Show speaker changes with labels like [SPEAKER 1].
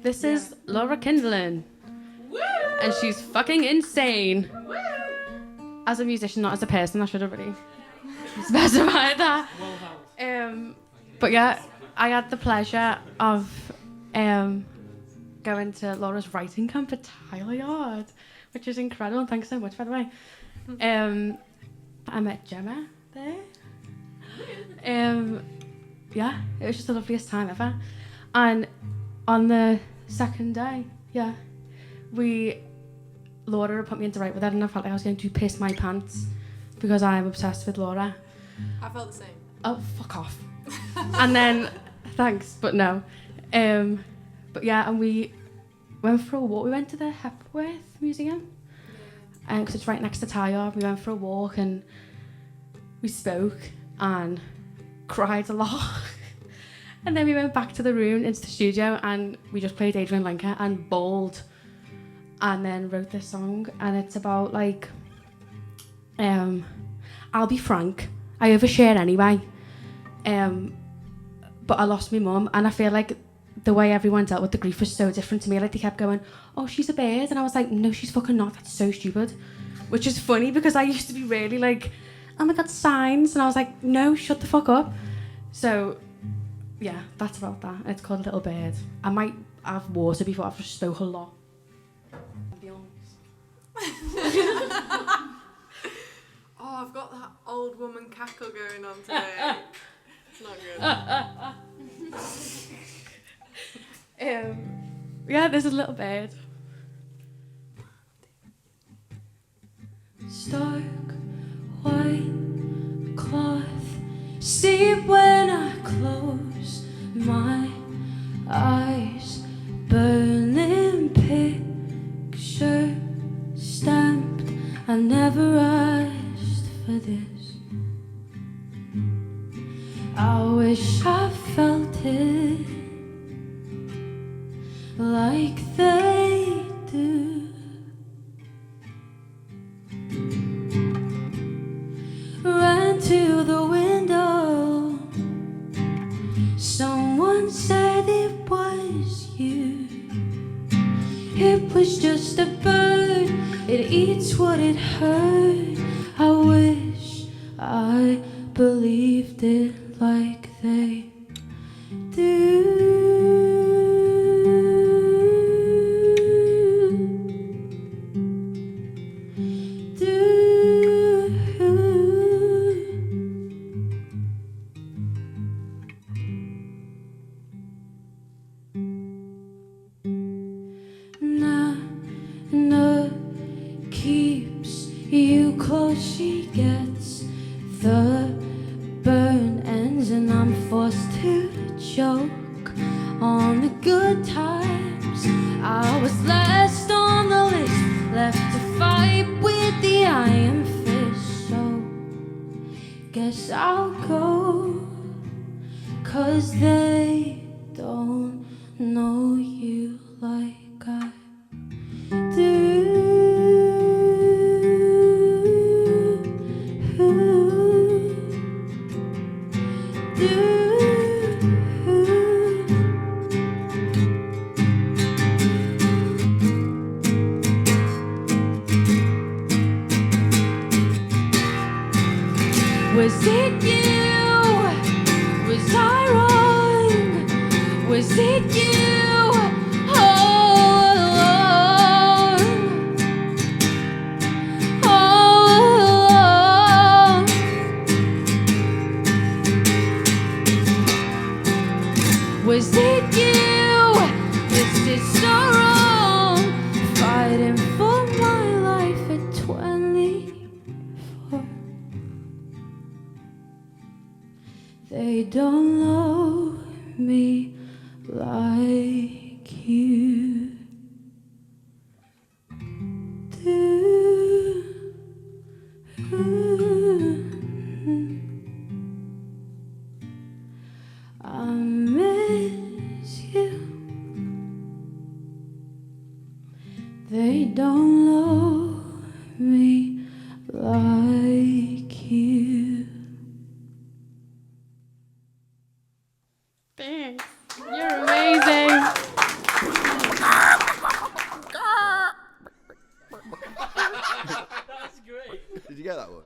[SPEAKER 1] This is Laura Kindelan. And she's fucking insane. As a musician, not as a person, I should have really specified that. But yeah, I had the pleasure of going to Laura's writing camp at Tyler Yard, which is incredible. Thanks so much, by the way. I met Gemma there. Yeah, it was just the loveliest time ever. And on the second day, Laura had put me into write with her, and I felt like I was going to piss my pants because I'm obsessed with Laura.
[SPEAKER 2] I felt the same.
[SPEAKER 1] Oh, fuck off. And then, thanks, but no. But yeah, and we went for a walk. We went to the Hepworth Museum, because it's right next to Tyler. We went for a walk and we spoke and cried a lot. And then we went back to the room, into the studio, and we just played Adrian Lenker and bawled, and then wrote this song. And it's about, like, I'll be frank, I overshare anyway, but I lost my mum, and I feel like the way everyone dealt with the grief was so different to me. Like, they kept going, oh, she's a bird, and I was like, no, she's fucking not, that's so stupid. Which is funny, because I used to be really like, oh my god, signs, and I was like, no, shut the fuck up. So yeah, that's about that. It's called Little Bird. I might have water before. I've just spoke a lot.
[SPEAKER 2] Oh, I've got that old woman cackle going on today. It's not good.
[SPEAKER 1] Yeah, this is Little Bird. Stark white cloth, sleep when I close my eyes, burning picture stamped. I never asked for this. I wish I felt it like they do. Ran to the window. Someone said it was you. It was just a bird. It eats what it heard. I wish I believed it like they do. Keeps you close, she gets the burn ends, and I'm forced to choke on the good times. I was last on the list, left to fight with the iron fist. So guess I'll go, 'cause they don't know you like I do. Was it you? Was I wrong? Was it you all along? All along. Was it you? This is so wrong. Fighting for my life at 24. They don't know me like you do. I miss you. They don't know me like you. Thanks. You're amazing.
[SPEAKER 3] Did you get that one?